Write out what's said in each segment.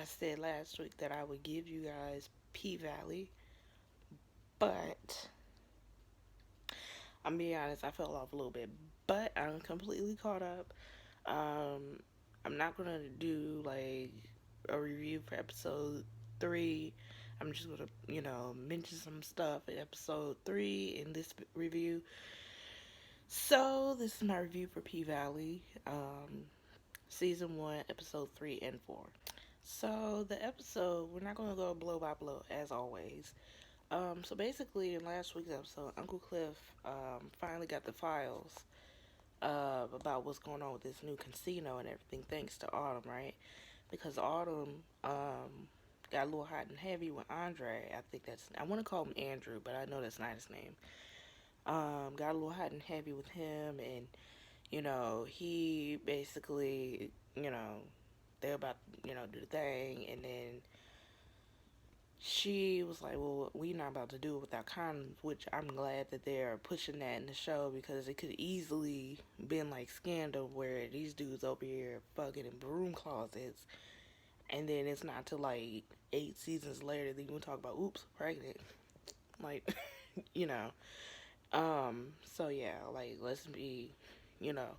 I said last week that I would give you guys P Valley, but I'm being honest, I fell off a little bit. But I'm completely caught up. Um, I'm not gonna do like a review for episode 3. I'm just gonna, mention some stuff in episode 3 in this review. So this is my review for P Valley, season 1, episode 3 and 4. So the episode, we're not gonna go blow by blow as always. So basically, in last week's episode, Uncle Cliff finally got the files about what's going on with this new casino and everything, thanks to Autumn, right? Because Autumn got a little hot and heavy with Andre. I think I want to call him Andrew, but I know that's not his name. Got a little hot and heavy with him, and he basically, they're about do the thing, and then she was like, well, we not about to do it without condoms, which I'm glad that they're pushing that in the show, because it could easily been like Scandal, where these dudes over here fucking in broom closets, and then it's not till like 8 seasons later that you can talk about, oops, pregnant. Like, you know. So yeah, like, let's be, you know,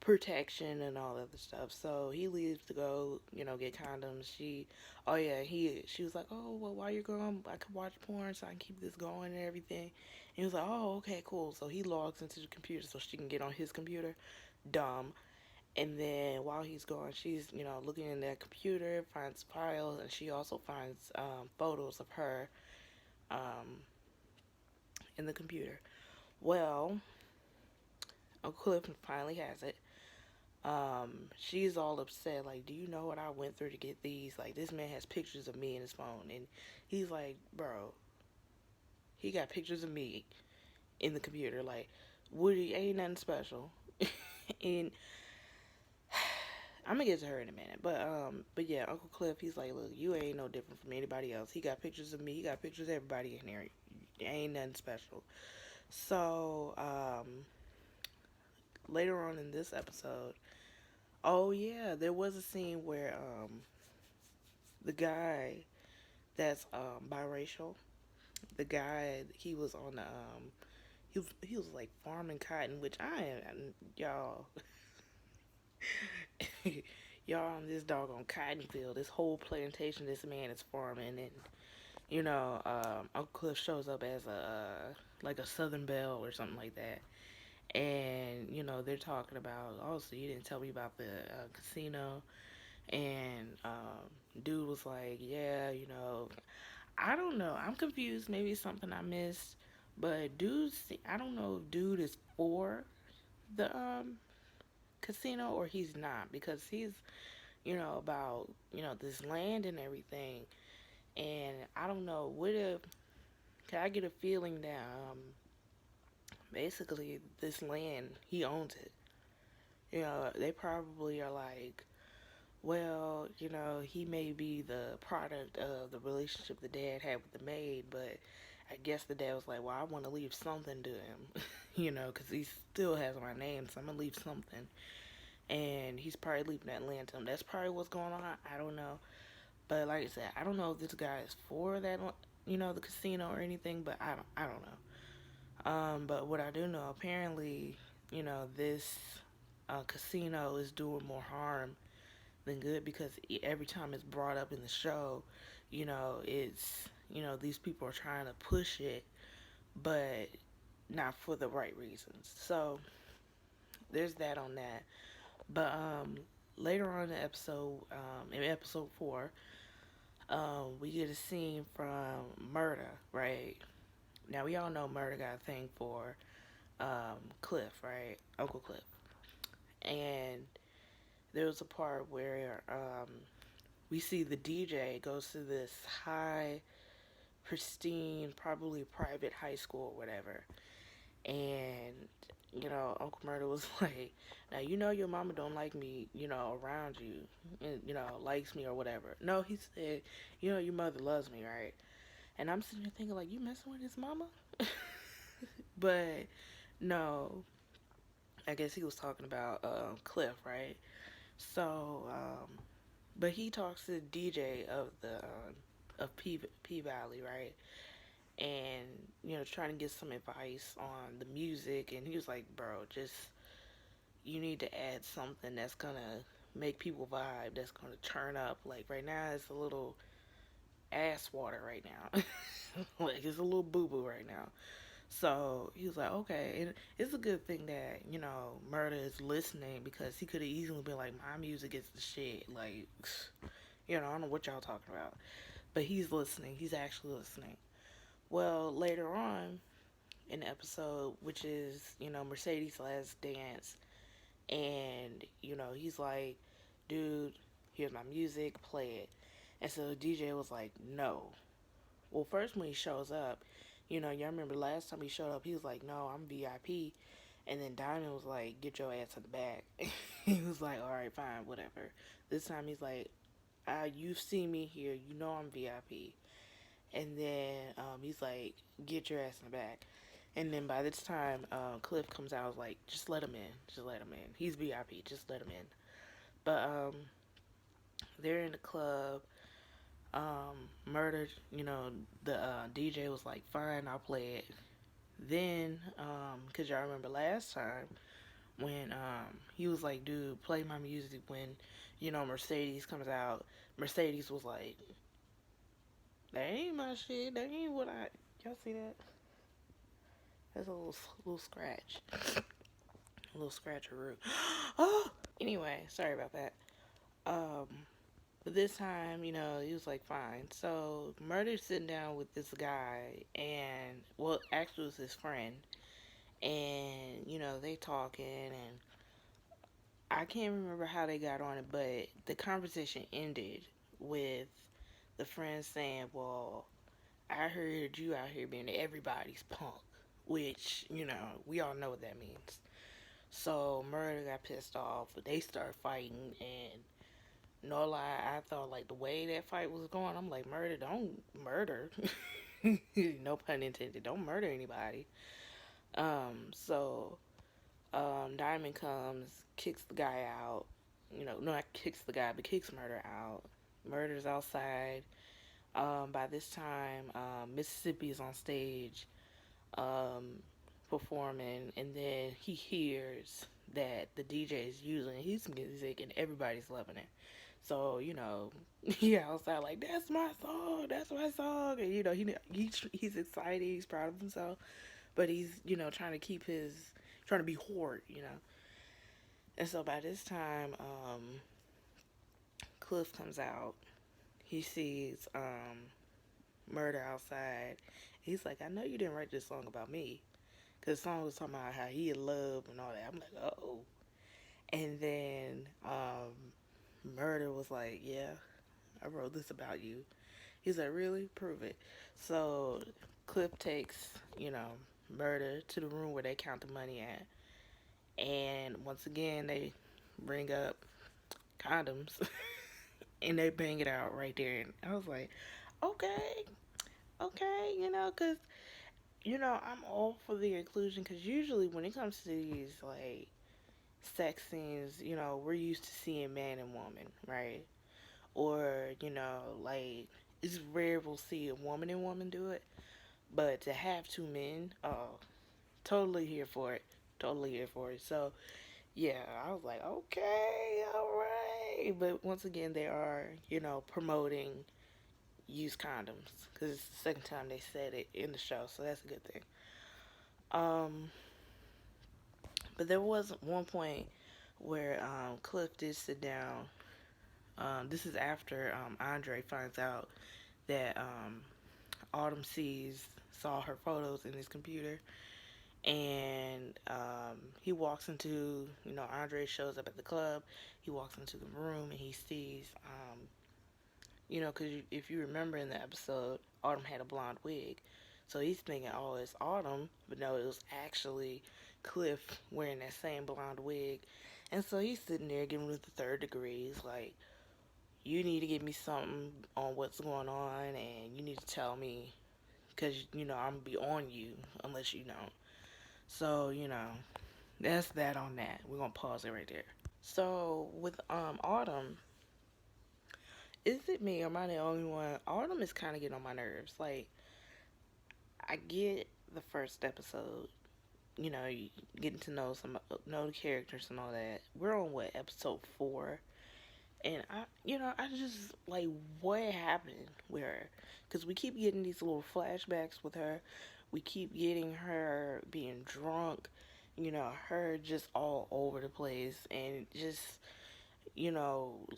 protection and all that other stuff. So he leaves to go, get condoms. She was like, oh, well, while you're gone, I could watch porn so I can keep this going and everything. And he was like, oh, okay, cool. So he logs into the computer so she can get on his computer. Dumb. And then while he's gone, she's, looking in that computer, finds files, and she also finds photos of her um, in the computer. Well, Uncle Cliff finally has it. She's all upset, like, do you know what I went through to get these? Like, this man has pictures of me in his phone. And he's like, bro, he got pictures of me in the computer. Like, Woody ain't nothing special. And I'm gonna get to her in a minute. But yeah, Uncle Cliff, he's like, look, you ain't no different from anybody else. He got pictures of me. He got pictures of everybody in there. Ain't nothing special. So, later on in this episode, oh yeah, there was a scene where the guy that's biracial, the guy he was on the he was like farming cotton, which I am, y'all. Y'all on this doggone cotton field, this whole plantation this man is farming, and Uncle Cliff shows up as a like a Southern Belle or something like that. And they're talking about, oh, so you didn't tell me about the casino. And dude was like, yeah, I don't know, I'm confused, maybe it's something I missed, but I don't know if dude is for the casino or he's not, because he's about this land and everything. And I don't know, what if, can I get a feeling that basically this land, he owns it. They probably are like, well, he may be the product of the relationship the dad had with the maid, but I guess the dad was like, well, I want to leave something to him, because he still has my name, so I'm going to leave something. And he's probably leaving that land to him. That's probably what's going on. I don't know. But like I said, I don't know if this guy is for that, the casino or anything, but I don't know. But what I do know, apparently, this casino is doing more harm than good, because every time it's brought up in the show, it's, these people are trying to push it, but not for the right reasons. So there's that on that. But later on in the episode, in episode 4, we get a scene from Murda, right? Now we all know Murda got a thing for Cliff, right? Uncle Cliff. And there was a part where we see the DJ goes to this high, pristine, probably private high school or whatever. And, Uncle Murda was like, now, your mama don't like me, around you, and, likes me or whatever. No, he said, your mother loves me, right? And I'm sitting there thinking, like, you messing with his mama? But, no, I guess he was talking about Cliff, right? So, But he talks to the DJ of the of P Valley, right? And trying to get some advice on the music, and he was like, "Bro, just you need to add something that's gonna make people vibe, that's gonna turn up. Like right now, it's a little ass water right now, like it's a little boo boo right now." So he was like, "Okay," and it's a good thing that Murda is listening, because he could have easily been like, "My music is the shit," like, I don't know what y'all talking about, but he's listening. He's actually listening. Well, later on in the episode, which is Mercedes' last dance, and he's like, "Dude, here's my music, play it." And so the DJ was like, "No." Well, first when he shows up, y'all remember last time he showed up, he was like, "No, I'm VIP." And then Diamond was like, "Get your ass to the back." He was like, "All right, fine, whatever." This time he's like, "You've seen me here. You know I'm VIP." And then he's like, "Get your ass in the back." And then by this time, Cliff comes out, was like, "Just let him in. Just let him in. He's VIP. Just let him in." But they're in the club. Murdered. The DJ was like, "Fine, I'll play it." Then, cause y'all remember last time when he was like, "Dude, play my music." When Mercedes comes out, Mercedes was like, "That ain't my shit. That ain't what I." Y'all see that? That's a little scratch, a little scratcheroo. Oh. Anyway, sorry about that. Um, but this time, he was like, "Fine." So Murder's sitting down with this guy, and well, actually, it was his friend, and they talking, and I can't remember how they got on it, but the conversation ended with the friend saying, "Well, I heard you out here being everybody's punk," which we all know what that means. So Murder got pissed off, but they started fighting, and no lie, I thought like the way that fight was going, I'm like, Murder, don't murder. No pun intended. Don't murder anybody. So Diamond comes, kicks the guy out. Not kicks the guy, but kicks Murder out. Murder's outside. By this time, Mississippi is on stage, um, performing, and then he hears that the DJ is using his music, and everybody's loving it. So he outside like, "That's my song, that's my song," and he's excited, he's proud of himself, but he's trying to keep his trying to be hoard. And so by this time, Cliff comes out. He sees Murder outside. He's like, "I know you didn't write this song about me." Because the song was talking about how he in love and all that. I'm like, "Uh-oh." And then Murder was like, "Yeah, I wrote this about you." He's like, "Really? Prove it." So Cliff takes, Murder to the room where they count the money at. And once again, they bring up condoms and they bang it out right there. And I was like, okay, okay, because, I'm all for the inclusion, because usually when it comes to these, like, sex scenes, we're used to seeing man and woman, right? Or, like, it's rare we'll see a woman and woman do it. But to have two men, oh, totally here for it. Totally here for it. So, yeah, I was like, okay, all right. But once again, they are, promoting use condoms, because it's the second time they said it in the show, so that's a good thing. Um, but there was one point where Cliff did sit down. This is after Andre finds out that Autumn saw her photos in his computer, and he walks into, Andre shows up at the club. He walks into the room and he sees, because if you remember in the episode, Autumn had a blonde wig. So he's thinking, "Oh, it's Autumn," but no, it was actually Cliff wearing that same blonde wig. And so he's sitting there giving it the third degree. He's like, "You need to give me something on what's going on, and you need to tell me, because, I'm going to be on you unless you don't." So, that's that on that. We're going to pause it right there. So, with Autumn, is it me or am I the only one? Autumn is kind of getting on my nerves. Like, I get the first episode, you know, you getting to know the characters and all that. We're on what, episode 4? And I just like, what happened with her? Because we keep getting these little flashbacks with her. We keep getting her being drunk, her just all over the place and just,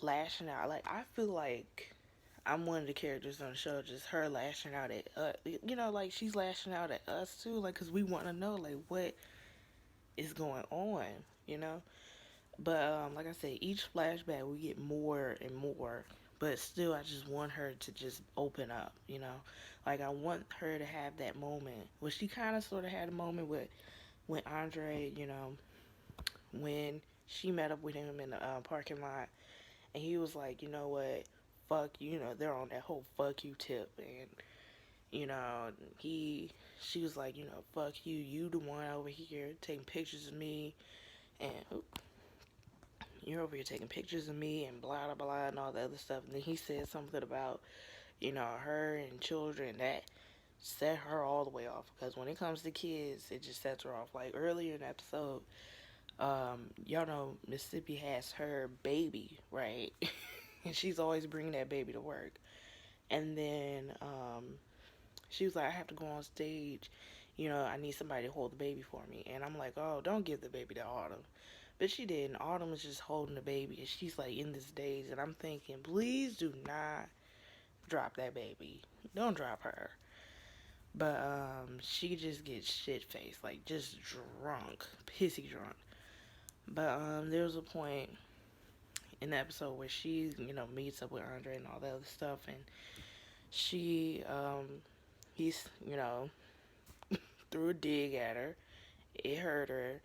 lashing out. Like, I feel like I'm one of the characters on the show, just her lashing out at, like she's lashing out at us too, like, because we want to know, like, what is going on, you know? But like I said, each flashback we get more and more. But still, I just want her to just open up, Like, I want her to have that moment. Well, she kind of sort of had a moment with when Andre, when she met up with him in the parking lot, and he was like, you know what, fuck you, they're on that whole fuck you tip, and you know, she was like, fuck you, you the one over here taking pictures of me, and you're over here taking pictures of me and blah blah blah and all the other stuff. And then he said something about, her and children that set her all the way off, because when it comes to kids, it just sets her off. Like earlier in the episode, y'all know Mississippi has her baby, right? And she's always bringing that baby to work. And then she was like, I have to go on stage. I need somebody to hold the baby for me. And I'm like, oh, don't give the baby to Autumn. But she did, and Autumn is just holding the baby, and she's like in this daze, and I'm thinking, please do not drop that baby. Don't drop her. But she just gets shit faced, like just drunk, pissy drunk. But there was a point in the episode where she, meets up with Andre and all that other stuff, and she, he's, threw a dig at her. It hurt her,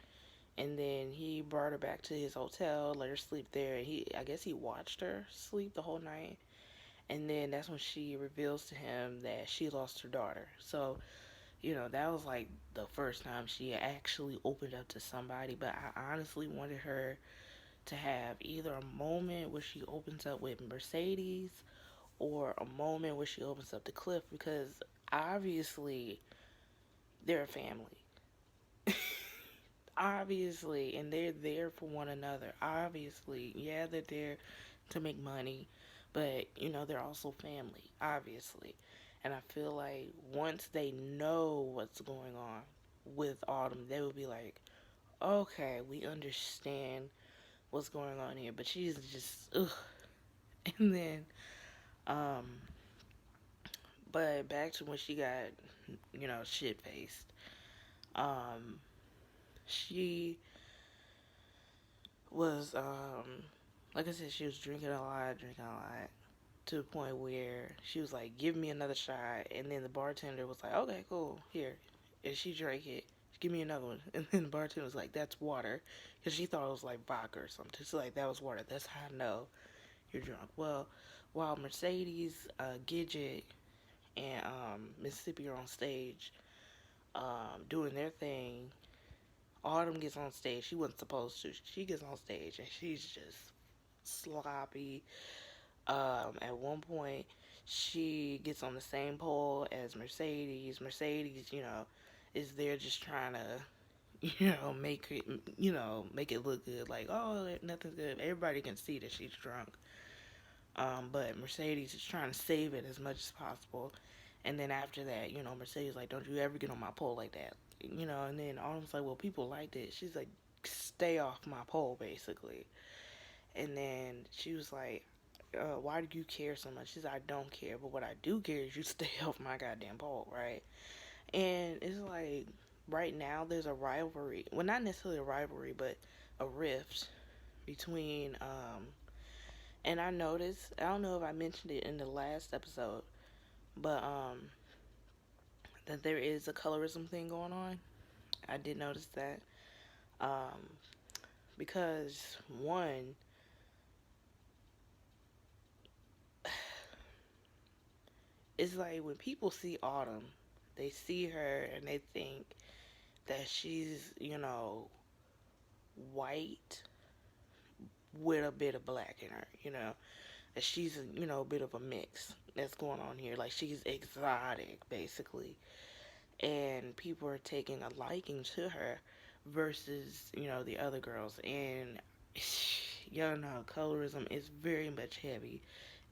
and then he brought her back to his hotel, let her sleep there, and I guess he watched her sleep the whole night. And then that's when she reveals to him that she lost her daughter. So, that was like the first time she actually opened up to somebody. But I honestly wanted her to have either a moment where she opens up with Mercedes or a moment where she opens up to Cliff, because obviously they're a family. Obviously, and they're there for one another. Obviously, yeah, they're there to make money, but they're also family, obviously. And I feel like once they know what's going on with Autumn, they will be like, okay, we understand what's going on here. But she's just ugh. And then um but back to when she got, shit faced. Um she was like I said, she was drinking a lot, to the point where she was like, give me another shot. And then the bartender was like, okay, cool, here. And she drank it. Give me another one. And then the bartender was like, that's water. Because she thought it was like vodka or something. She's like, that was water. That's how I know you're drunk. Well, while Mercedes, Gidget, and Mississippi are on stage doing their thing, Autumn gets on stage. She wasn't supposed to. She gets on stage and she's just sloppy. At one point, she gets on the same pole as Mercedes. Mercedes, is there just trying to, make it look good. Like, oh, nothing's good. Everybody can see that she's drunk. But Mercedes is trying to save it as much as possible. And then after that, Mercedes like, don't you ever get on my pole like that. And then Autumn's like, well, people like this. She's like, stay off my pole, basically. And then she was like, why do you care so much? She's like, I don't care, but what I do care is you stay off my goddamn pole, right? And it's like, right now there's a rivalry. Well, not necessarily a rivalry, but a rift between, and I noticed, I don't know if I mentioned it in the last episode, but, that there is a colorism thing going on. I did notice that. Um, because, one, it's like when people see Autumn, they see her and they think that she's, white with a bit of black in her, that she's a bit of a mix that's going on here. Like she's exotic, basically, and people are taking a liking to her versus the other girls. And colorism is very much heavy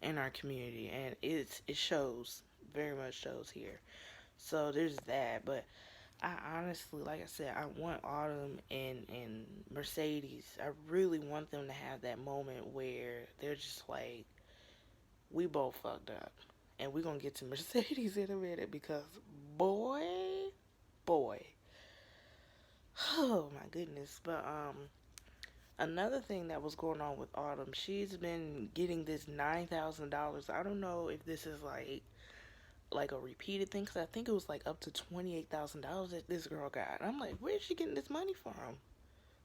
in our community, and it shows, very much shows here. So there's that. But I honestly, like I said, I want Autumn and Mercedes. I really want them to have that moment where they're just like, we both fucked up. And we're gonna get to Mercedes in a minute because boy, boy. Oh my goodness. But another thing that was going on with Autumn, she's been getting this $9,000. I don't know if this is like a repeated thing, because I think it was like up to $28,000 that this girl got. And I'm like, where's she getting this money from?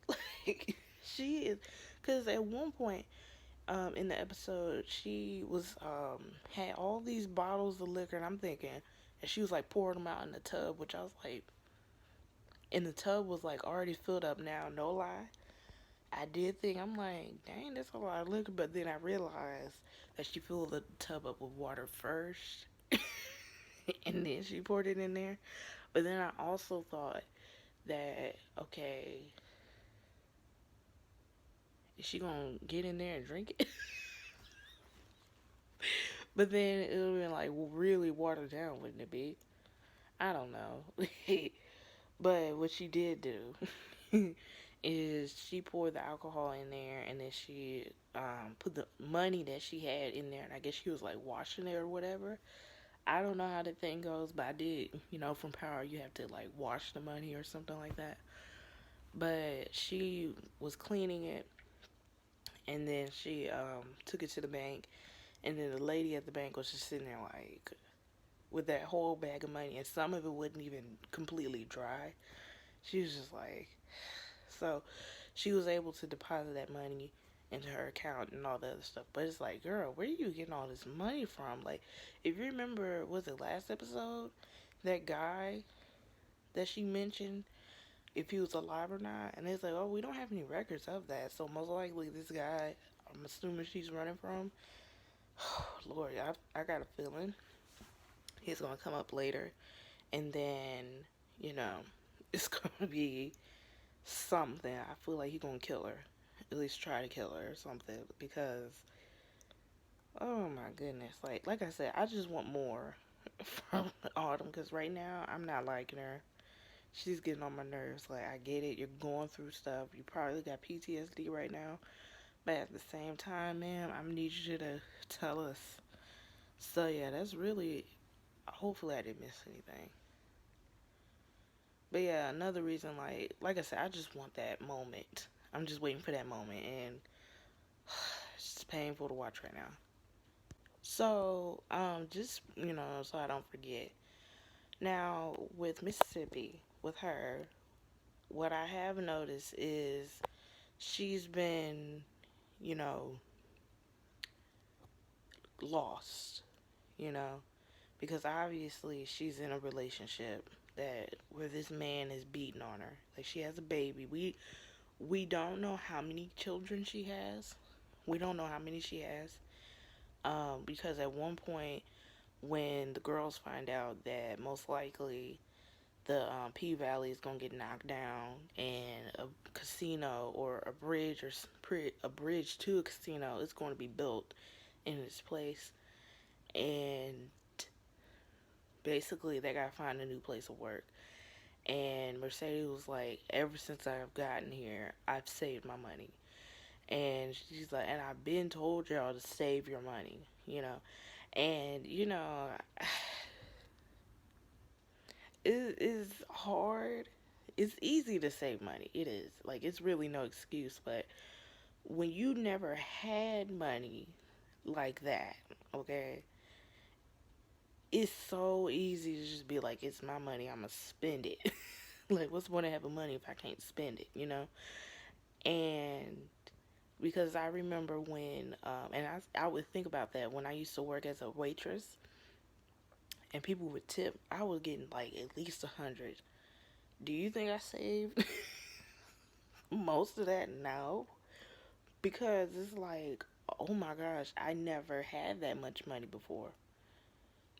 Like, she is, because at one point in the episode, she was had all these bottles of liquor, and I'm thinking, and she was like pouring them out in the tub, which I was like, and the tub was like already filled up now, no lie. I did think, I'm like, dang, that's a lot of liquor, but then I realized that she filled the tub up with water first, and then she poured it in there. But then I also thought that, okay, is she gonna get in there and drink it? But then it would have been like really watered down, wouldn't it be? I don't know. But what she did do is she poured the alcohol in there, and then she put the money that she had in there, and I guess she was like washing it or whatever. I don't know how the thing goes, but I did, from Power, you have to like wash the money or something like that. But she was cleaning it, and then she took it to the bank, and then the lady at the bank was just sitting there like with that whole bag of money, and some of it wasn't even completely dry. She was just like, so she was able to deposit that money into her account and all the other stuff. But it's like, girl, where are you getting all this money from? Like, if you remember, was it last episode, that guy that she mentioned, if he was alive or not? And it's like, oh, we don't have any records of that. So most likely this guy, I'm assuming she's running from, Lord, I got a feeling he's going to come up later. And then, you know, it's going to be something. I feel like he's going to kill her. At least try to kill her or something. Because, oh my goodness. Like I said, I just want more from Autumn. Because right now, I'm not liking her. She's getting on my nerves. Like, I get it. You're going through stuff. You probably got PTSD right now. But at the same time, ma'am, I need you to tell us. So, yeah, that's really... Hopefully I didn't miss anything. But, yeah, another reason, like I said, I just want that moment. I'm just waiting for that moment. And it's just painful to watch right now. So, just, so I don't forget. Now, with Mississippi, with her, what I have noticed is she's been, you know, lost, you know, because obviously she's in a relationship that where this man is beating on her. Like, she has a baby. We don't know how many children she has. We don't know how many she has. Because at one point when the girls find out that most likely the P Valley is gonna get knocked down, and a casino or a bridge or a bridge to a casino is going to be built in its place, and basically they gotta find a new place of work. And Mercedes was like, ever since I've gotten here, I've saved my money. And she's like, and I've been told y'all to save your money, And, it is hard. It's easy to save money. It is. Like, it's really no excuse. But when you never had money like that, okay, it's so easy to just be like, it's my money, I'm going to spend it. Like, what's the point of having money if I can't spend it? And because I remember when, and I would think about that when I used to work as a waitress and people would tip, I was getting like at least 100. Do you think I saved most of that? No. Because it's like, oh my gosh, I never had that much money before.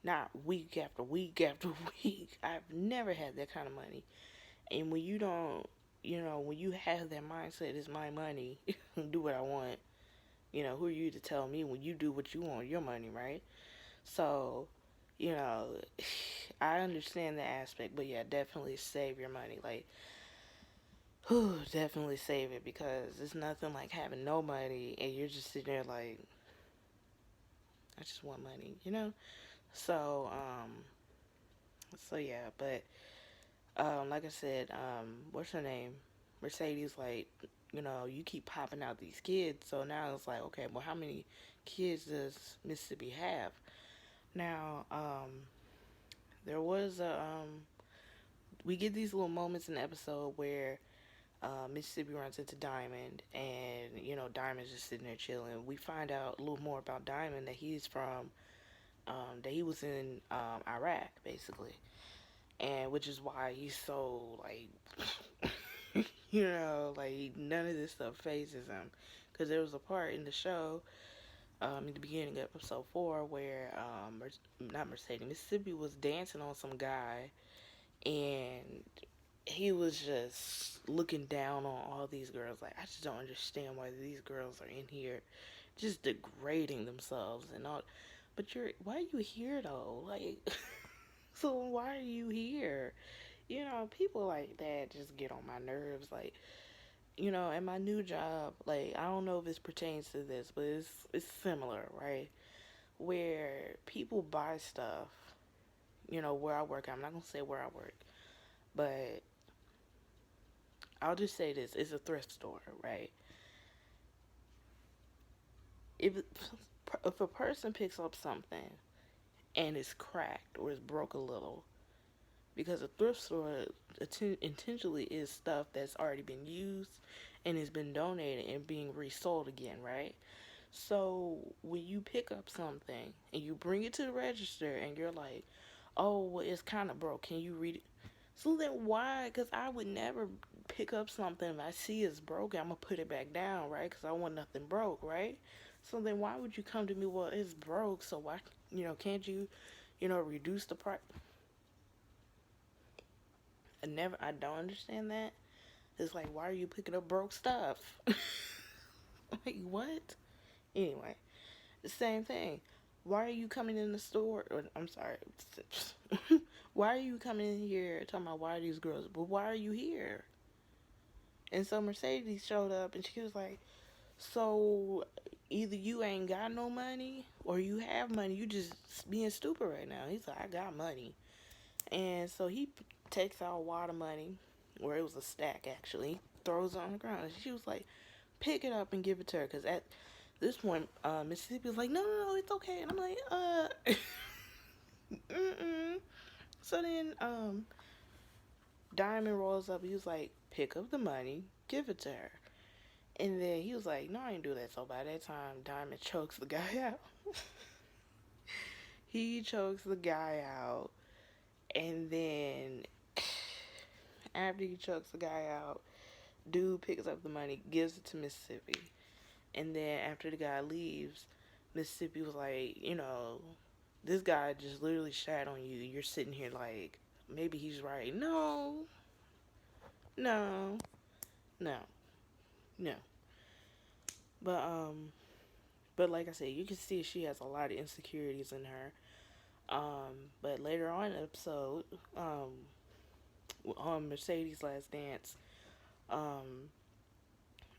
Not week after week after week. I've never had that kind of money. And when you don't, when you have that mindset, it's my money, do what I want, who are you to tell me when you do what you want with your money, right? So, you know, I understand the aspect, but yeah, definitely save your money. Like, whew, definitely save it because it's nothing like having no money and you're just sitting there like, I just want money. So, so yeah, but like I said, what's her name? Mercedes, like, you keep popping out these kids. So now it's like, okay, well, how many kids does Mississippi have? Now, there was we get these little moments in the episode where Mississippi runs into Diamond, and Diamond's just sitting there chilling. We find out a little more about Diamond that he's from, that he was in Iraq, basically, and which is why he's so like, like none of this stuff phases him, because there was a part in the show, in the beginning of episode 4, where not Mercedes, Mississippi was dancing on some guy, and he was just looking down on all these girls. Like, I just don't understand why these girls are in here just degrading themselves and all. But why are you here though? Like, so why are you here? People like that just get on my nerves. Like, at my new job, like, I don't know if this pertains to this, but it's similar, right? Where people buy stuff, where I work. I'm not gonna say where I work, but I'll just say this: it's a thrift store, right? If a person picks up something and it's cracked or it's broke a little, because a thrift store intentionally is stuff that's already been used and has been donated and being resold again, right? So when you pick up something and you bring it to the register and you're like, oh, well, it's kind of broke. Can you read it? So then why? Because I would never pick up something if I see it's broken. I'm going to put it back down, right? Because I want nothing broke, right? So then why would you come to me, well, it's broke, so why, can't you, reduce the price? I don't understand that. It's like, why are you picking up broke stuff? Like, what? Anyway, the same thing. Why are you coming in the store? I'm sorry. Why are you coming in here talking about why are these girls? But why are you here? And so Mercedes showed up and she was like, so either you ain't got no money or you have money. You just being stupid right now. He's like, I got money. And so he takes out a wad of money, or it was a stack actually, throws it on the ground. And she was like, pick it up and give it to her. Because at this point, Mississippi was like, no, it's okay. And I'm like, mm-mm. So then, Diamond rolls up. He was like, pick up the money, give it to her. And then he was like, no, I ain't do that. So by that time, Diamond chokes the guy out. He chokes the guy out. And then after he chokes the guy out, dude picks up the money, gives it to Mississippi. And then after the guy leaves, Mississippi was like, this guy just literally shat on you. You're sitting here like, maybe he's right. No, no, no, no. But but like I said, you can see she has a lot of insecurities in her. But later on in the episode, on Mercedes' last dance, um,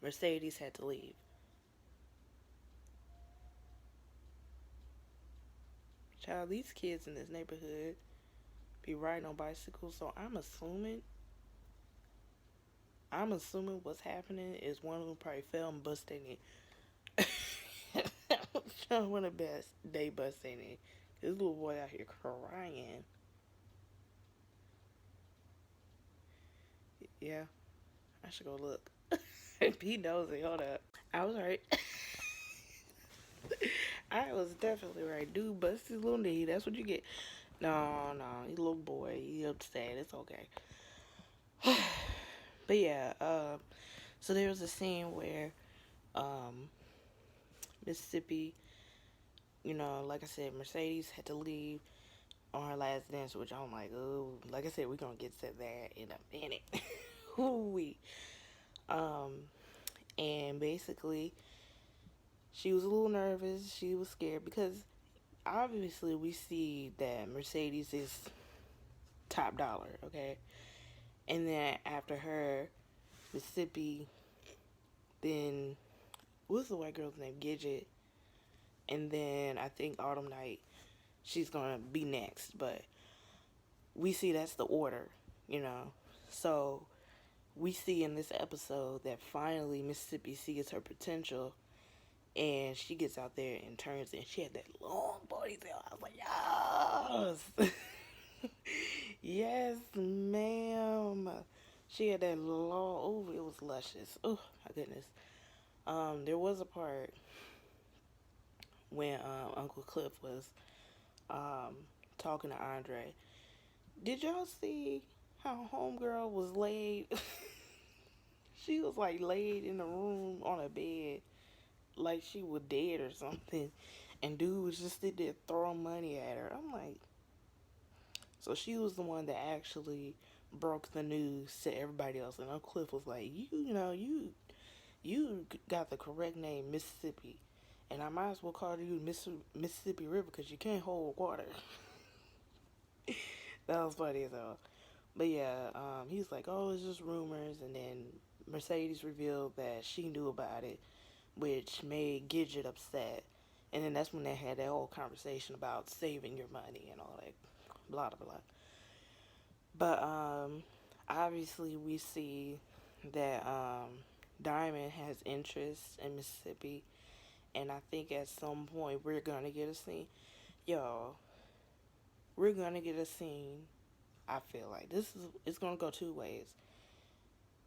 Mercedes had to leave. Child, these kids in this neighborhood be riding on bicycles, so I'm assuming what's happening is one of them probably fell and bust their knee. One of the best, they bust their knee. This little boy out here crying. Yeah, I should go look. He knows it. Hold up. I was right. I was definitely right. Dude, bust his little knee. That's what you get. No, no, he's a little boy. He upset. It's okay. But yeah, so there was a scene where um, Mississippi, like I said, Mercedes had to leave on her last dance, which I'm like, oh, like I said, we're gonna get to that in a minute. Who we? Um, and basically, she was a little nervous. She was scared because obviously we see that Mercedes is top dollar, okay? And then after her, Mississippi, then what's the white girl's name? Gidget. And then I think Autumn Night, she's gonna be next. But we see that's the order, you know. So we see in this episode that finally Mississippi sees her potential and she gets out there and turns and she had that long ponytail. I was like, yes. Yes, ma'am. She had that long, oh, it was luscious. Oh, my goodness. There was a part when Uncle Cliff was um, talking to Andre. Did y'all see how Homegirl was laid? She was like laid in the room on a bed like she was dead or something. And dude was just sitting there throwing money at her. I'm like, so she was the one that actually broke the news to everybody else. And Uncle Cliff was like, you got the correct name, Mississippi. And I might as well call you Mississippi River because you can't hold water. That was funny as hell. But yeah, he was like, oh, it's just rumors. And then Mercedes revealed that she knew about it, which made Gidget upset. And then that's when they had that whole conversation about saving your money and all that, blah, blah, blah. But obviously, we see that Diamond has interest in Mississippi. And I think at some point we're going to get a scene. Yo, we're going to get a scene. I feel like it's going to go two ways.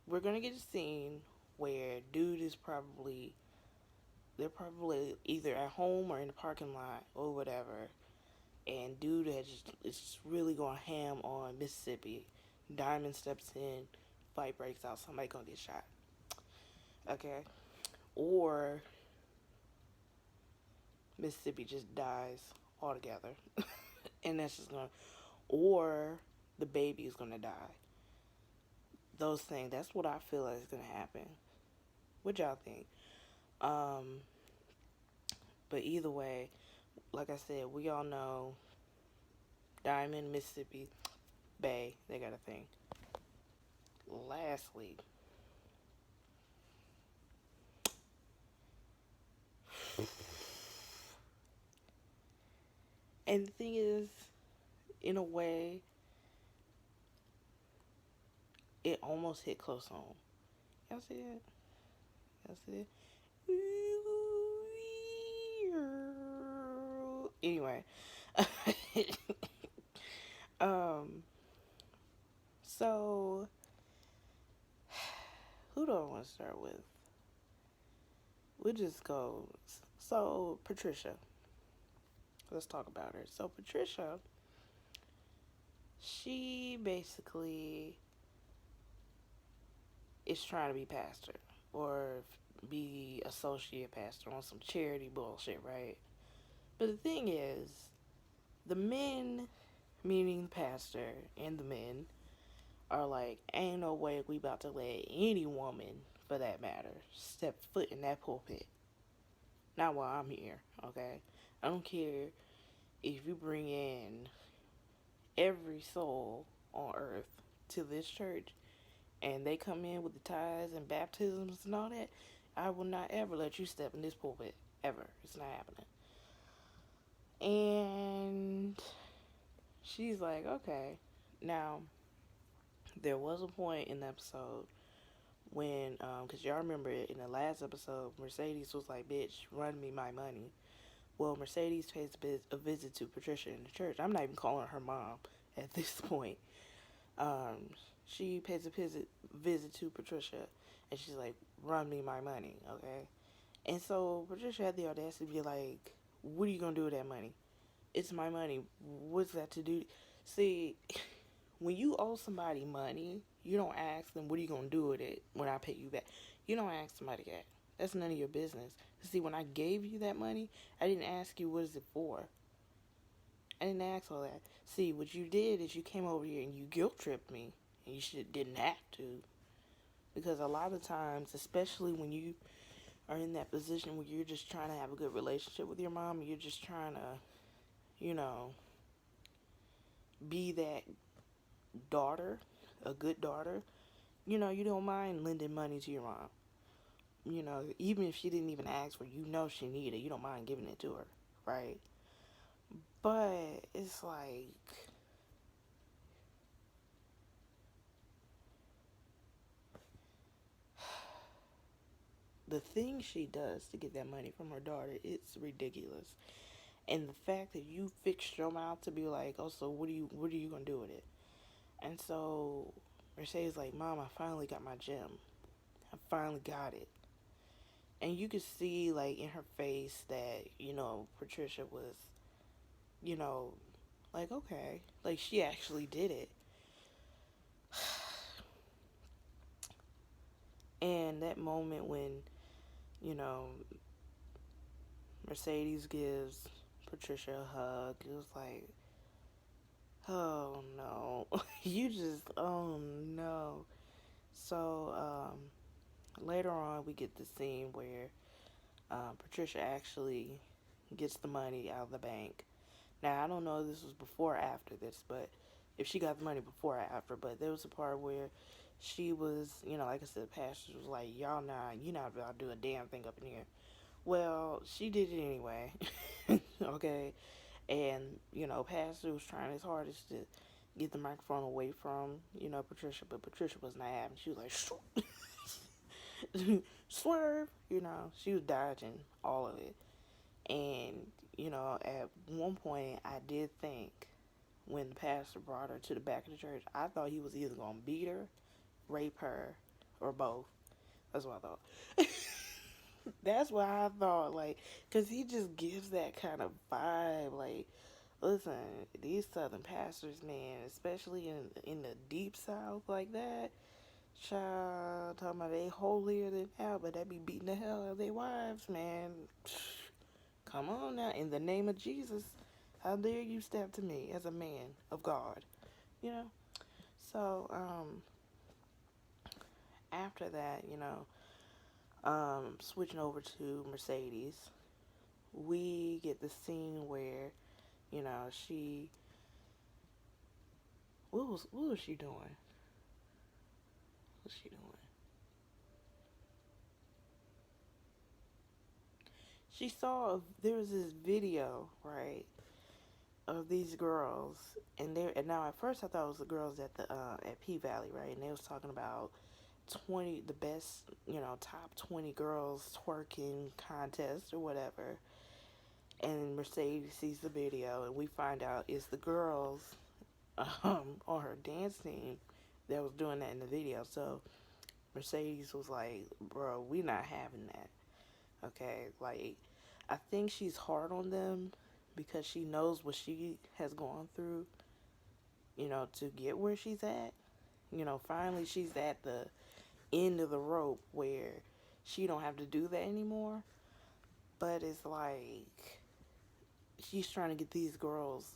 We're going to get a scene where dude is they're probably either at home or in the parking lot or whatever. And dude is just really going ham on Mississippi. Diamond steps in, fight breaks out, somebody gonna get shot. Okay? Or Mississippi just dies altogether. And that's just gonna, or the baby is gonna die. Those things, that's what I feel like is gonna happen. What y'all think? Um, but either way, like I said, we all know Diamond, Mississippi, Bay, they got a thing. Lastly, and the thing is, in a way, it almost hit close home. Y'all see it? Y'all see it? Anyway, um, so who do I want to start with? We'll just go. So Patricia, let's talk about her. So Patricia, she basically is trying to be pastor or be associate pastor on some charity bullshit, right? But the thing is, the men, meaning the pastor and the men, are like, ain't no way we about to let any woman, for that matter, step foot in that pulpit. Not while I'm here, okay? I don't care if you bring in every soul on earth to this church and they come in with the tithes and baptisms and all that, I will not ever let you step in this pulpit. Ever. It's not happening. And she's like, okay. Now, there was a point in the episode when, because y'all remember in the last episode, Mercedes was like, bitch, run me my money. Well, Mercedes pays a visit to Patricia in the church. I'm not even calling her mom at this point. Um, she pays a visit to Patricia, and she's like, run me my money, okay? And so Patricia had the audacity to be like, what are you going to do with that money? It's my money. What's that to do? See, when you owe somebody money, you don't ask them, what are you going to do with it when I pay you back? You don't ask somebody that. That's none of your business. See, when I gave you that money, I didn't ask you what is it for. I didn't ask all that. See, what you did is you came over here and you guilt tripped me, and you didn't have to. Because a lot of times, especially when you are in that position where you're just trying to have a good relationship with your mom, you're just trying to, you know, be that daughter, a good daughter, you don't mind lending money to your mom. Even if she didn't even ask for it, she needed it, you don't mind giving it to her, right? But it's like, the thing she does to get that money from her daughter, it's ridiculous. And the fact that you fixed your mouth to be like, oh, so what are you gonna do with it? And so Mercedes like, Mom, I finally got my gem. I finally got it. And you could see like in her face that, Patricia was, you know, like, okay. Like she actually did it. And that moment when, you know, Mercedes gives Patricia a hug, it was like, oh no. Oh no. So, later on, we get the scene where Patricia actually gets the money out of the bank. Now, I don't know if this was before or after this, but if she got the money before or after, but there was a part where she was, like I said, the pastor was like, you're not about to do a damn thing up in here. Well, she did it anyway. Okay. And, pastor was trying his hardest to get the microphone away from, Patricia, but Patricia was not having. She was like, swerve, she was dodging all of it. And, at one point, I did think when the pastor brought her to the back of the church, I thought he was either going to beat her, rape her, or both. That's what I thought. That's what I thought, like, because he just gives that kind of vibe. Like, listen, these southern pastors, man, especially in the deep south like that, child, talking about they holier than hell, but they be beating the hell out of their wives, man. Come on now, in the name of Jesus, how dare you step to me as a man of God, you know? So, after that, switching over to Mercedes, we get the scene where, she, what was she doing? What's she doing? She saw, there was this video, right, of these girls, and now at first I thought it was the girls at the at P Valley, right, and they was talking about the best, top 20 girls twerking contest or whatever. And Mercedes sees the video, and we find out it's the girls on her dance team that was doing that in the video. So Mercedes was like, bro, we not having that. Okay, like, I think she's hard on them because she knows what she has gone through, to get where she's at. Finally she's at the end of the rope where she don't have to do that anymore. But it's like she's trying to get these girls,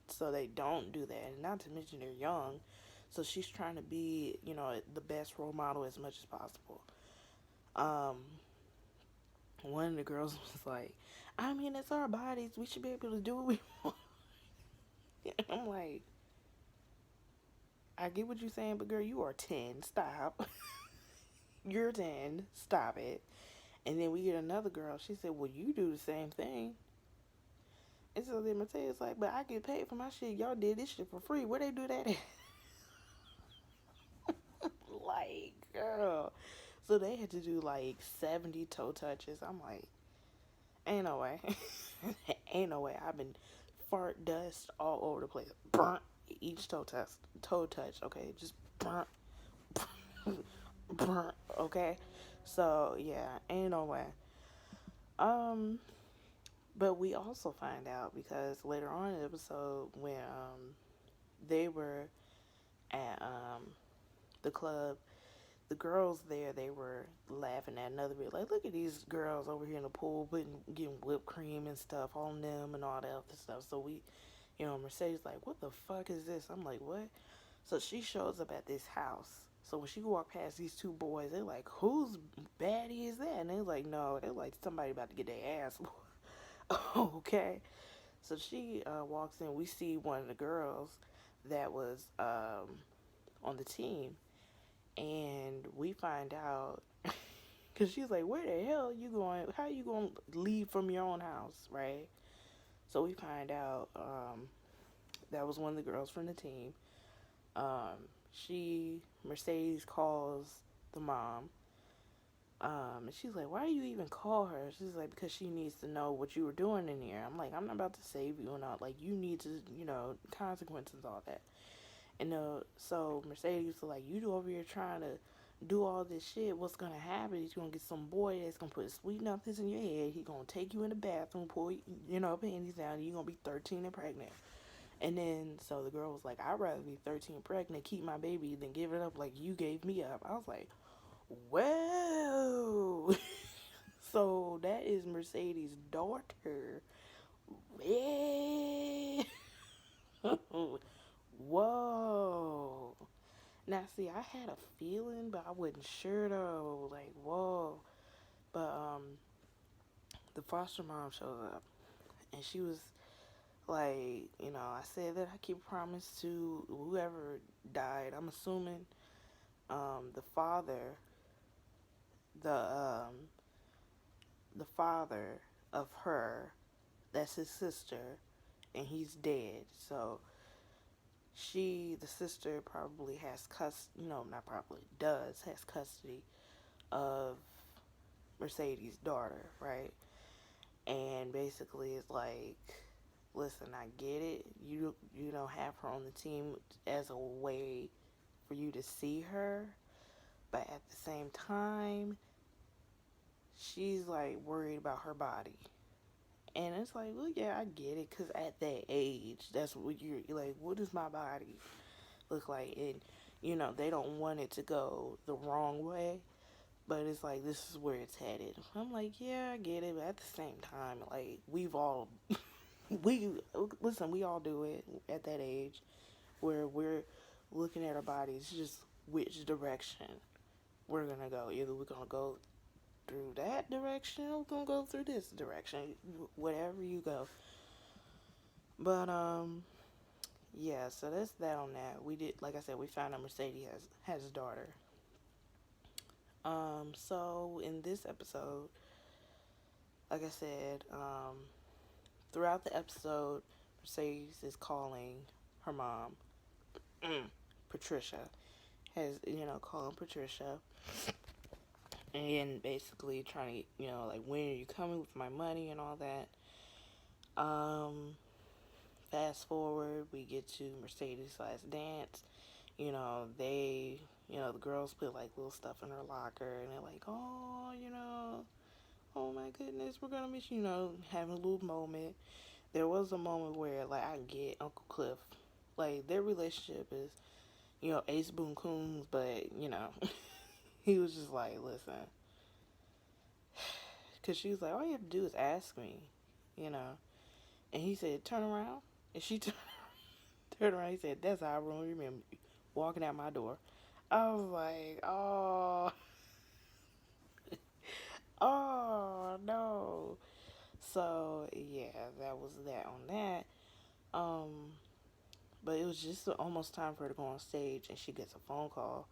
so they don't do that. And not to mention they're young. So she's trying to be, the best role model as much as possible. Um, One of the girls was like, I mean, it's our bodies. We should be able to do what we want. I'm like, I get what you're saying, but girl, you are 10. Stop. You're 10. Stop it. And then we get another girl. She said, well, you do the same thing. And so then Matea's like, but I get paid for my shit. Y'all did this shit for free. Where they do that at? Like, girl. So they had to do like 70 toe touches. I'm like, ain't no way. Ain't no way. I've been fart dust all over the place. Burnt each toe touch. Okay, just burnt, burnt. Okay, so yeah, ain't no way. But we also find out because later on in the episode when they were at the club, the girls there, they were laughing at another bit, like, look at these girls over here in the pool getting whipped cream and stuff on them and all that other stuff. So we, Mercedes like, what the fuck is this? I'm like, what? So she shows up at this house. So when she walked past these two boys, they're like, whose baddie is that? And they're like, no, they're like, somebody about to get their ass. Okay. So she walks in. We see one of the girls that was on the team. And we find out, because she's like, where the hell are you going? How are you going to leave from your own house, right? So we find out that was one of the girls from the team. Mercedes calls the mom. And she's like, why do you even call her? She's like, because she needs to know what you were doing in here. I'm like, I'm not about to save you and all. Like, you need to, consequences, all that. And so Mercedes was like, you over here trying to do all this shit. What's going to happen is you're going to get some boy that's going to put sweet nothings in your head. He going to take you in the bathroom, pull, panties down, and you're going to be 13 and pregnant. And then, so the girl was like, I'd rather be 13 pregnant, keep my baby, than give it up like you gave me up. I was like, well, so that is Mercedes' daughter. Yeah. Whoa. Now, see, I had a feeling, but I wasn't sure though. Like, whoa. But, the foster mom showed up, and she was like, I said that I keep a promise to whoever died. I'm assuming, the father, the, the father of her, that's his sister, and he's dead. So the sister probably has not probably, has custody of Mercedes' daughter, right? And basically it's like, listen, I get it. You don't have her on the team as a way for you to see her, but at the same time, she's like worried about her body. And it's like, well, yeah, I get it, because at that age, that's what you're like, what does my body look like? And, they don't want it to go the wrong way, but it's like, this is where it's headed. I'm like, yeah, I get it, but at the same time, like, we all do it at that age, where we're looking at our bodies, just which direction we're gonna go. Either we're gonna go through that direction or we're gonna go through this direction. Whatever you go. But yeah, so that's that on that. We did, like I said, we found out Mercedes has a daughter. So in this episode, like I said, throughout the episode, Mercedes is calling her mom, Patricia, calling Patricia, and basically trying to, like, when are you coming with my money and all that. Fast forward, we get to Mercedes' last dance. The girls put like little stuff in her locker, and they're like, oh my goodness, we're gonna miss you, having a little moment. There was a moment where, like, I get Uncle Cliff, like, their relationship is, Ace Boon Coons, but, he was just like, listen, because she was like, all you have to do is ask me, and he said, turn around, and she turned around, he said, that's how I remember you walking out my door. I was like, oh, oh, no. So, yeah, that was that on that. But it was just almost time for her to go on stage, and she gets a phone call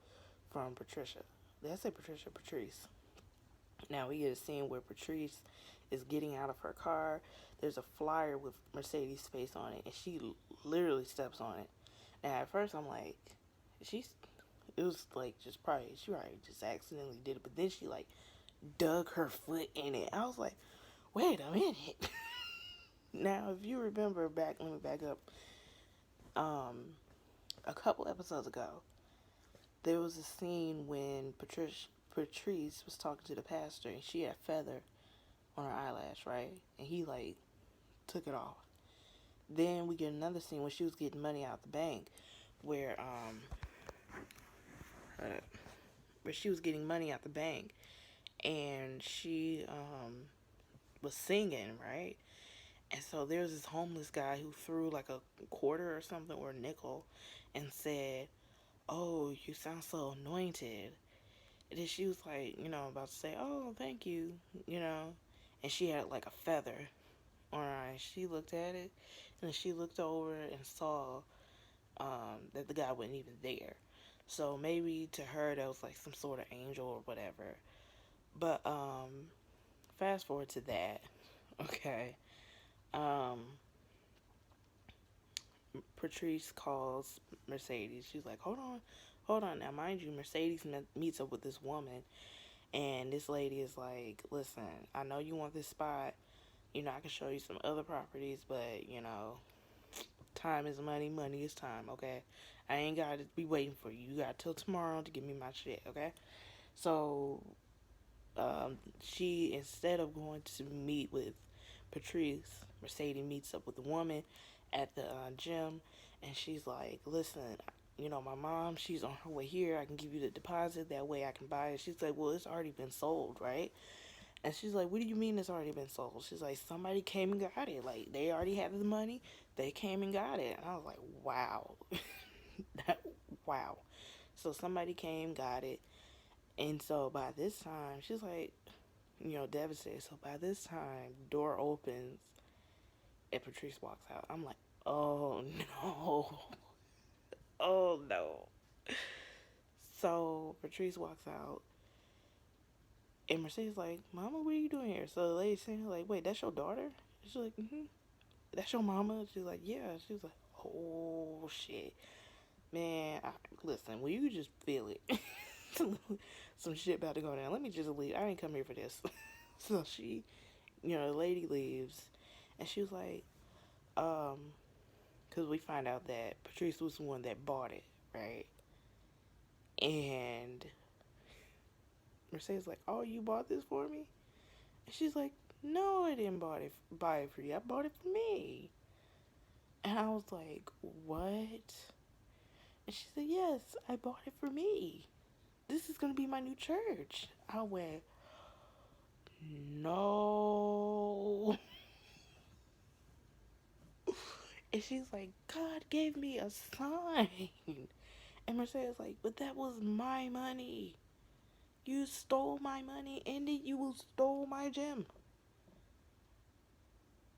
from Patricia. Did I say Patricia? Patrice. Now we get a scene where Patrice is getting out of her car. There's a flyer with Mercedes' face on it, and she literally steps on it. Now at first I'm like, it was like she probably just accidentally did it, but then she like dug her foot in it. I was like, wait a minute. Now if you remember back, let me back up. A couple episodes ago, there was a scene when Patrice was talking to the pastor, and she had feather on her eyelash, right? And he like took it off. Then we get another scene when she was getting money out the bank, where where she was getting money out the bank, and she was singing, right? And so there's this homeless guy who threw like a quarter or something, or a nickel, and said, "Oh, you sound so anointed." And then she was like, about to say, "Oh, thank you," you know. And she had like a feather on her eye. She looked at it, and then she looked over and saw that the guy wasn't even there. So maybe to her that was like some sort of angel or whatever. But fast forward to that. Okay. Um, Patrice calls Mercedes. She's like, hold on now. Mind you, Mercedes meets up with this woman, and this lady is like, listen, I know you want this spot. I can show you some other properties, but, time is money, money is time, okay? I ain't got to be waiting for you. You got till tomorrow to give me my shit, okay? So, she, instead of going to meet with Patrice, Mercedes meets up with the woman at the gym, and she's like, listen, my mom, she's on her way here. I can give you the deposit. That way I can buy it. She's like, well, it's already been sold, right? And she's like, what do you mean it's already been sold? She's like, somebody came and got it. Like, they already had the money. They came and got it. And I was like, wow. Wow. So somebody came, got it. And so by this time, she's like, devastated. So by this time, door opens and Patrice walks out. I'm like, oh no. Oh no. So Patrice walks out, and Mercedes like, Mama, what are you doing here? So the lady's saying, like, wait, that's your daughter? She's like, mm-hmm. That's your mama? She's like, yeah. She's like, oh shit. Man, listen, will you just feel it? Some shit about to go down. Let me just leave. I ain't come here for this. So she, the lady leaves, and she was like, because we find out that Patrice was the one that bought it, right? And Mercedes like, oh, you bought this for me? And she's like, no, I didn't buy it for you. I bought it for me. And I was like, what? And she said, yes, I bought it for me. This is going to be my new church. I went, no. And she's like, God gave me a sign. And Mercedes like, but that was my money. You stole my money, and then you stole my gym.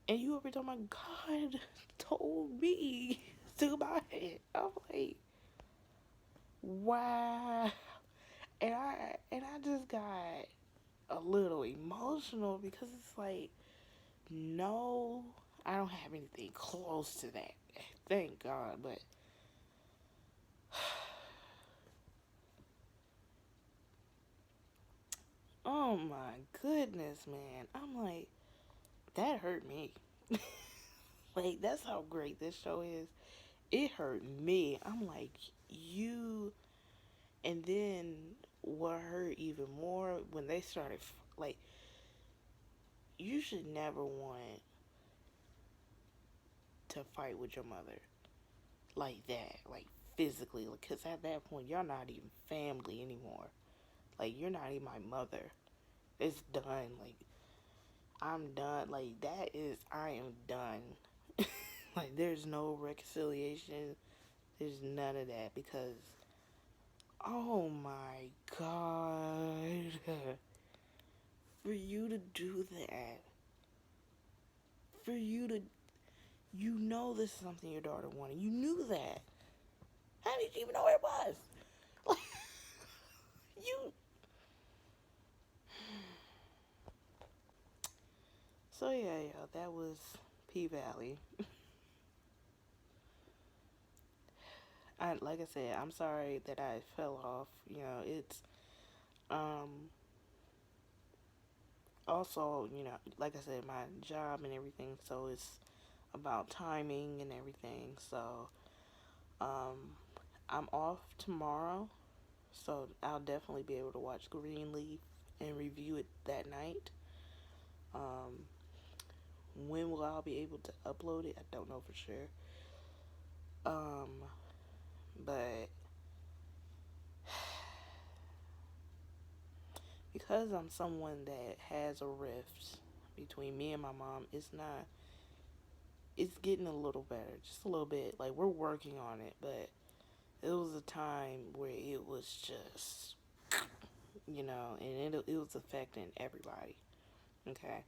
And you over talking about God told me to buy it. I'm like, wow. And I just got a little emotional because it's like, no, I don't have anything close to that. Thank God, but oh my goodness, man. I'm like, that hurt me. Like, that's how great this show is. It hurt me. I'm like, you. And then what hurt even more when they started, like, you should never want to fight with your mother like that, like physically, because at that point, you're not even family anymore. Like, you're not even my mother. It's done. Like, I'm done. Like, I am done. Like, there's no reconciliation. There's none of that because, oh my God. For you to do that, for you to, this is something your daughter wanted. You knew that. How did you even know it was? Like, you. So yeah, that was P Valley. Like I said, I'm sorry that I fell off. It's um also, like I said, my job and everything, so it's about timing and everything. So um I'm off tomorrow, so I'll definitely be able to watch Greenleaf and review it that night. Um when will I be able to upload it? I don't know for sure. Um but because I'm someone that has a rift between me and my mom, it's getting a little better, just a little bit. Like, we're working on it, but it was a time where it was just, and it was affecting everybody. Okay.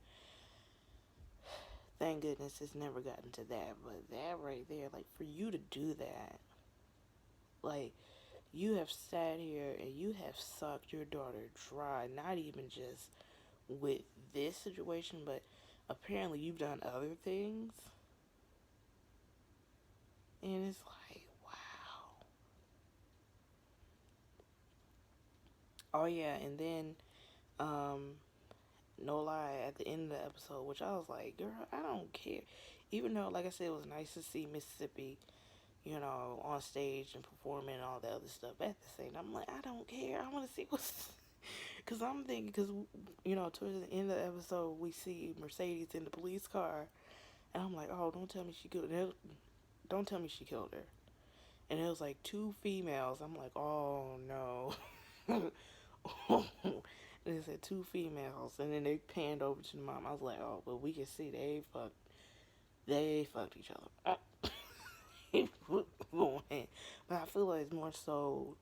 Thank goodness it's never gotten to that, but that right there, like, for you to do that, like, you have sat here and you have sucked your daughter dry, not even just with this situation, but apparently you've done other things. And it's like, wow. Oh, yeah, and then, um, no lie, at the end of the episode, which I was like, girl, I don't care. Even though, like I said, it was nice to see Mississippi, on stage and performing and all that other stuff. At the same time, I'm like, I don't care. I want to see what's. Because I'm thinking, towards the end of the episode, we see Mercedes in the police car. And I'm like, oh, don't tell me she killed her. Don't tell me she killed her. And it was like two females. I'm like, oh, no. And it said two females. And then they panned over to the mom. I was like, oh, but we can see they fucked each other. But I feel like it's more so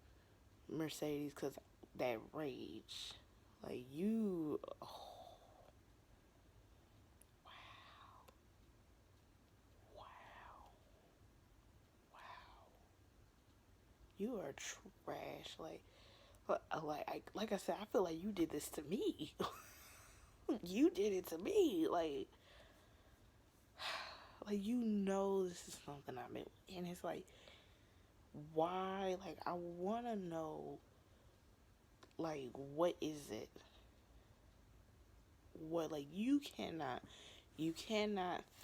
Mercedes because that rage. Like, you. Oh, wow. Wow. You are trash. Like I said, I feel like you did this to me. You did it to me. This is something I meant. And it's like, why? Like, I want to know, like, what is it? What, like, you cannot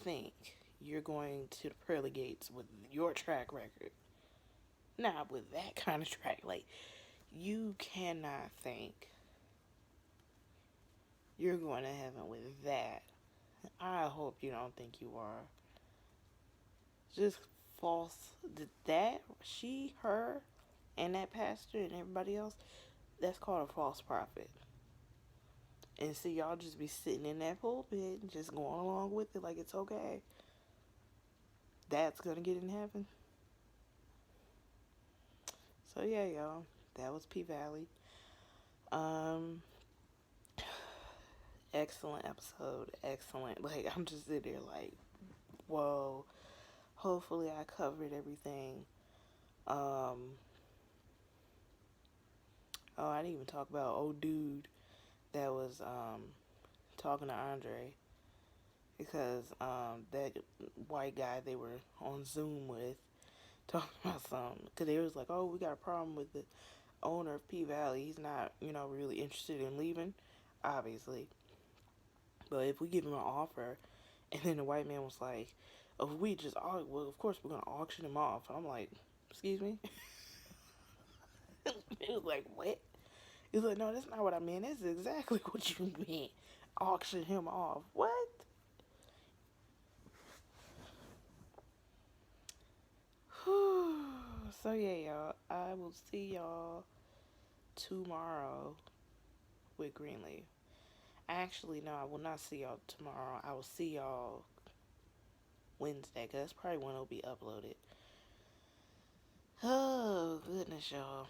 think you're going to the pearly gates with your track record. Not with that kind of track. Like, you cannot think you're going to heaven with that. I hope you don't think you are. Just false. That, she, her, and that pastor and everybody else, that's called a false prophet. And see, y'all just be sitting in that pulpit and just going along with it like it's okay. That's gonna get in heaven. So yeah, y'all. That was P Valley. Um, excellent episode. Excellent. Like, I'm just sitting there like, whoa. Hopefully I covered everything. Oh, I didn't even talk about old dude that was talking to Andre, because that white guy they were on Zoom with talking about something, because they was like, oh, we got a problem with the owner of P Valley. He's not, really interested in leaving, obviously. But if we give him an offer, and then the white man was like, oh, well, of course we're gonna auction him off. And I'm like, excuse me. He was like, what? He was like, no, that's not what I meant. That's exactly what you meant. Auction him off. What? So yeah, y'all. I will see y'all tomorrow with Greenleaf. Actually, no, I will not see y'all tomorrow. I will see y'all Wednesday, because that's probably when it'll be uploaded. Oh, goodness, y'all.